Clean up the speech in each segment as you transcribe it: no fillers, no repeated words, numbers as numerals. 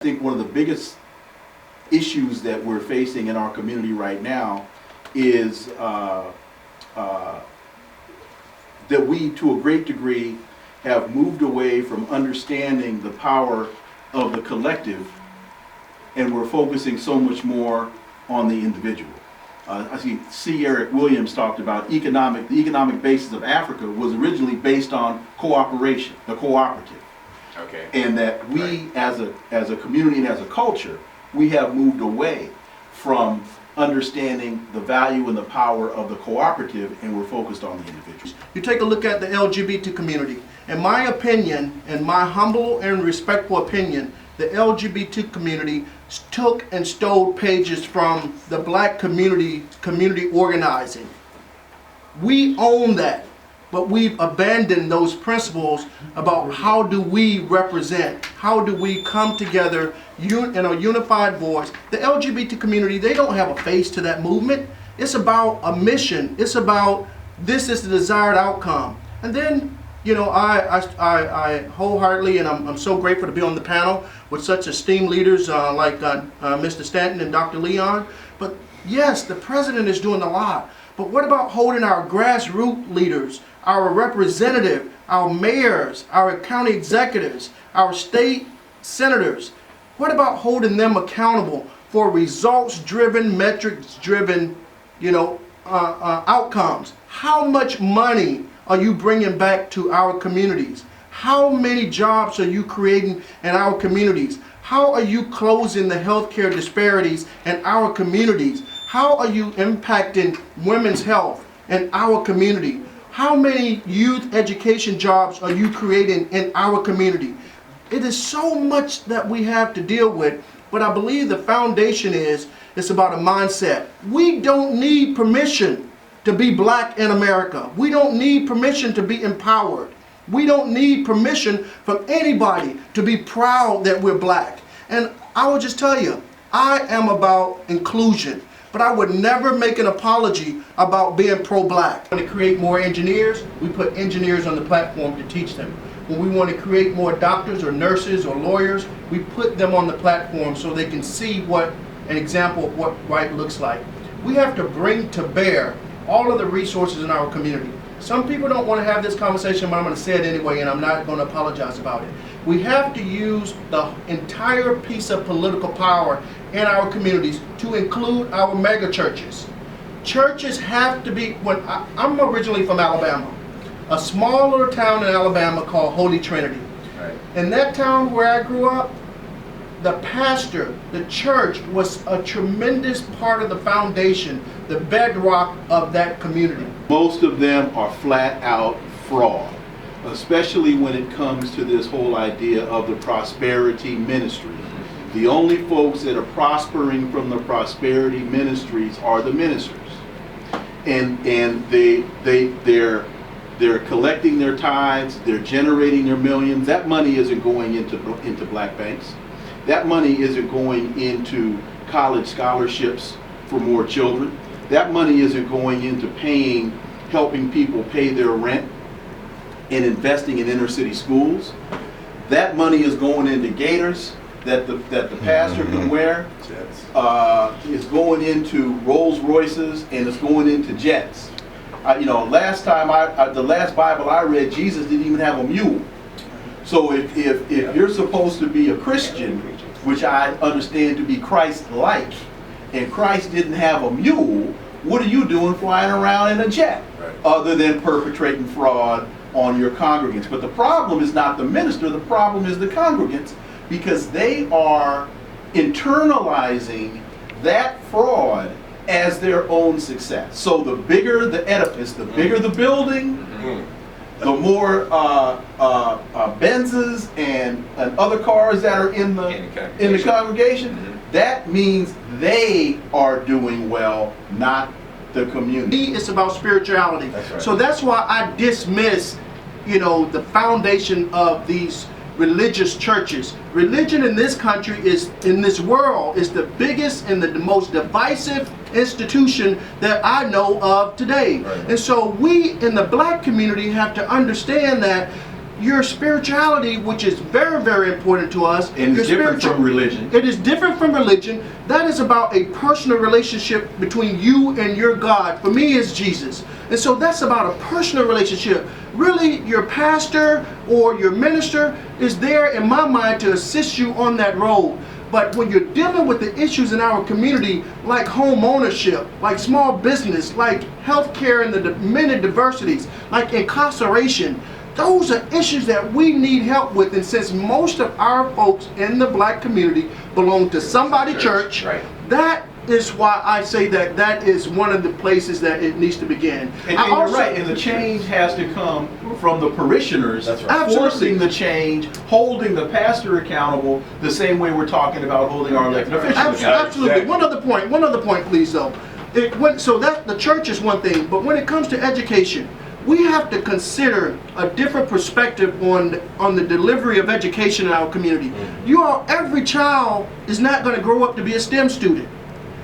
I think one of the biggest issues that we're facing in our community right now is that we, to a great degree, have moved away from understanding the power of the collective, and we're focusing so much more on the individual. I see Eric Williams talked about the economic basis of Africa was originally based on cooperation, the cooperative. Okay. And that we, as a community and as a culture, we have moved away from understanding the value and the power of the cooperative, and we're focused on the individual. You take a look at the LGBT community. In my opinion, in my humble and respectful opinion, the LGBT community took and stole pages from the black community organizing. We own that, but we've abandoned those principles about how do we represent, how do we come together in a unified voice. The LGBT community, they don't have a face to that movement. It's about a mission. It's about this is the desired outcome. And then, you know, I wholeheartedly, and I'm so grateful to be on the panel with such esteemed leaders like Mr. Stanton and Dr. Leon. But yes, the president is doing a lot. But what about holding our grassroots leaders, our representative, our mayors, our county executives, our state senators? What about holding them accountable for results-driven, metrics-driven, outcomes? How much money are you bringing back to our communities? How many jobs are you creating in our communities? How are you closing the healthcare disparities in our communities? How are you impacting women's health in our community? How many youth education jobs are you creating in our community? It is so much that we have to deal with, but I believe the foundation is, it's about a mindset. We don't need permission to be black in America. We don't need permission to be empowered. We don't need permission from anybody to be proud that we're black. And I will just tell you, I am about inclusion, but I would never make an apology about being pro-black. When we create more engineers, we put engineers on the platform to teach them. When we want to create more doctors or nurses or lawyers, we put them on the platform so they can see what an example of what right looks like. We have to bring to bear all of the resources in our community. Some people don't want to have this conversation, but I'm going to say it anyway, and I'm not going to apologize about it. We have to use the entire piece of political power in our communities to include our mega churches. Churches have to be, I'm originally from Alabama, a small little town in Alabama called Holy Trinity. Right. In that town where I grew up, the pastor, the church was a tremendous part of the foundation, the bedrock of that community. Most of them are flat out fraud, especially when it comes to this whole idea of the prosperity ministry. The only folks that are prospering from the prosperity ministries are the ministers. And they're collecting their tithes, they're generating their millions. That money isn't going into black banks. That money isn't going into college scholarships for more children. That money isn't going into helping people pay their rent and investing in inner city schools. That money is going into gaiters that the pastor can wear. Is going into Rolls Royces, and it's going into jets. Last time the last Bible I read, Jesus didn't even have a mule. So if you're supposed to be a Christian, which I understand to be Christ-like, and Christ didn't have a mule, what are you doing flying around in a jet? Right. Other than perpetrating fraud on your congregants? But the problem is not the minister, the problem is the congregants, because they are internalizing that fraud as their own success. So the bigger the edifice, the bigger the building, the more Benzes and other cars that are in the congregation, that means they are doing well, not the community. It's about spirituality. That's right. So that's why I dismiss, the foundation of these religious churches. Religion in this country in this world is the biggest and the most divisive institution that I know of today. Right. And so we in the black community have to understand that, your spirituality, which is very, very important to us. And it's different from religion. It is different from religion. That is about a personal relationship between you and your God. For me, it's Jesus. And so that's about a personal relationship. Really, your pastor or your minister is there, in my mind, to assist you on that road. But when you're dealing with the issues in our community, like home ownership, like small business, like healthcare and the many diversities, like incarceration, those are issues that we need help with. And since most of our folks in the black community belong to somebody church, right, that is why I say that that is one of the places that it needs to begin. And you're right, and the change has to come from the parishioners. That's right. Forcing the change, holding the pastor accountable the same way we're talking about holding our elected officials accountable. Absolutely. Exactly. One other point, please, though. So that the church is one thing, but when it comes to education, we have to consider a different perspective on the delivery of education in our community. Every child is not going to grow up to be a STEM student.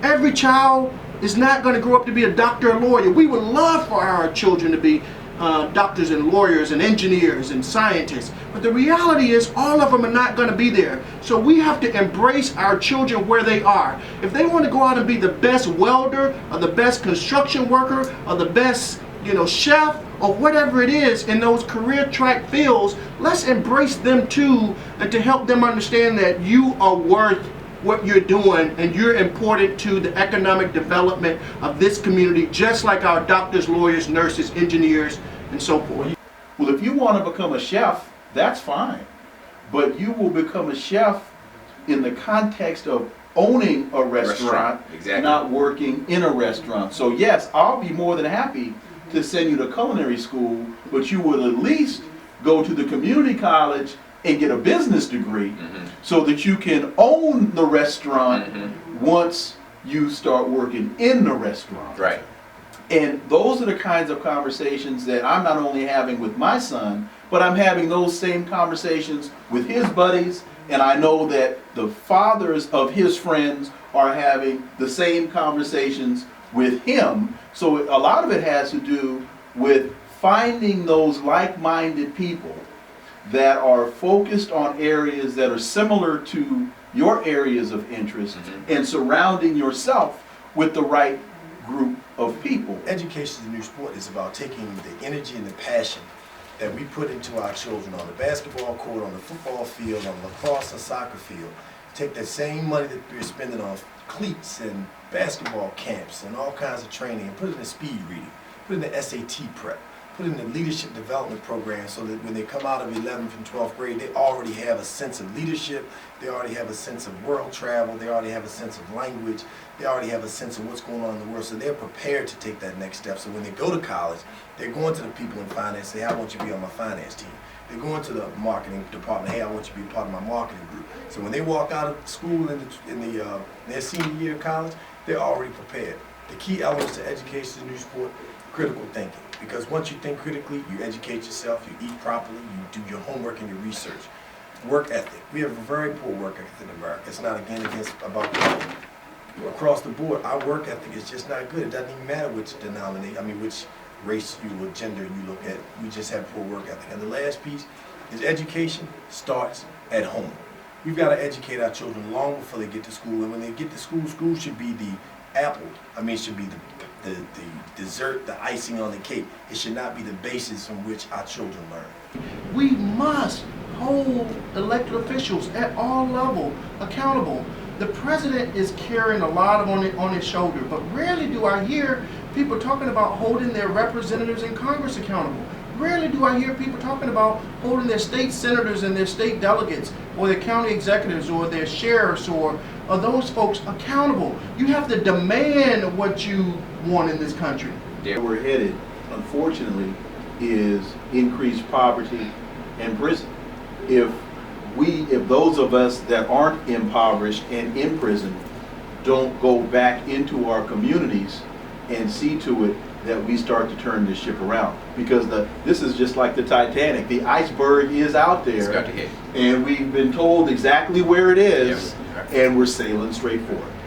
Every child is not going to grow up to be a doctor or lawyer. We would love for our children to be doctors and lawyers and engineers and scientists. But the reality is all of them are not going to be there. So we have to embrace our children where they are. If they want to go out and be the best welder or the best construction worker or the best chef or whatever it is in those career track fields, let's embrace them too, and to help them understand that you are worth what you're doing and you're important to the economic development of this community, just like our doctors, lawyers, nurses, engineers, and so forth. Well, if you want to become a chef, that's fine. But you will become a chef in the context of owning a restaurant. Exactly. Not working in a restaurant. So yes, I'll be more than happy to send you to culinary school, but you will at least go to the community college and get a business degree, so that you can own the restaurant once you start working in the restaurant. Right. And those are the kinds of conversations that I'm not only having with my son, but I'm having those same conversations with his buddies, and I know that the fathers of his friends are having the same conversations with him. So a lot of it has to do with finding those like-minded people that are focused on areas that are similar to your areas of interest, and surrounding yourself with the right group of people. Education is the new sport. Is about taking the energy and the passion that we put into our children on the basketball court, on the football field, on the lacrosse and soccer field. Take that same money that we're spending on cleats and basketball camps and all kinds of training, and put it in speed reading, put it in the SAT prep, put in the leadership development program, so that when they come out of 11th and 12th grade, they already have a sense of leadership, they already have a sense of world travel, they already have a sense of language, they already have a sense of what's going on in the world, so they're prepared to take that next step. So when they go to college, they're going to the people in finance, say, hey, I want you to be on my finance team. They're going to the marketing department, hey, I want you to be part of my marketing group. So when they walk out of school in their senior year of college, they're already prepared. The key elements to education is a new sport: critical thinking. Because once you think critically, you educate yourself, you eat properly, you do your homework and your research. Work ethic. We have a very poor work ethic in America. It's not about across the board. Our work ethic is just not good. It doesn't even matter which which race or gender you look at. We just have poor work ethic. And the last piece is education starts at home. We've got to educate our children long before they get to school. And when they get to school, school should be the should be the dessert, the icing on the cake. It should not be the basis from which our children learn. We must hold elected officials at all levels accountable. The president is carrying a lot on his shoulder, but rarely do I hear people talking about holding their representatives in Congress accountable. Rarely do I hear people talking about holding their state senators and their state delegates or their county executives or their sheriffs or those folks accountable. You have to demand what you want in this country. Where we're headed, unfortunately, is increased poverty and prison. If those of us that aren't impoverished and in prison don't go back into our communities and see to it that we start to turn this ship around, because this is just like the Titanic. The iceberg is out there, It's got to hit. and we've been told exactly where it is, and we're sailing straight for it.